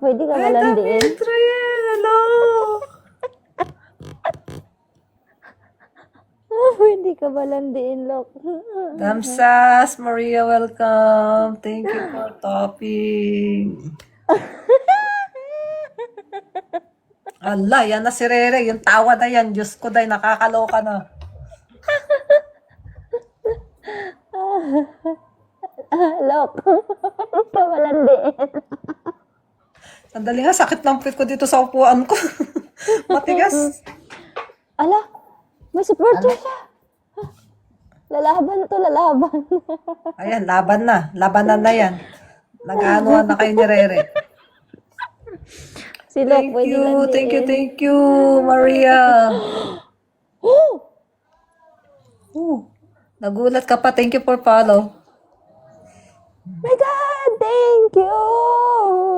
Pwede ka Ay, malandiin. Damitri! Hello! Pwede ka malandiin, Lok. Damsas, Maria, welcome. Thank you for topping. Ala, yan na si Rere. Yung tawa na yan. Diyos ko, day, nakakaloka na. Lok. Pwede ka malandiin. Sandali nga, sakit ng pit ko dito sa upuan ko. Matigas. Ala, may supporter siya. Lalaban to, lalaban. Ayan, laban na. Labanan na yan. Nag-anuhan na kayo ni Rere. Si Lok, Thank pwede you, landiin. thank you, Maria. Nagulat ka pa. Thank you for follow. My God, thank you!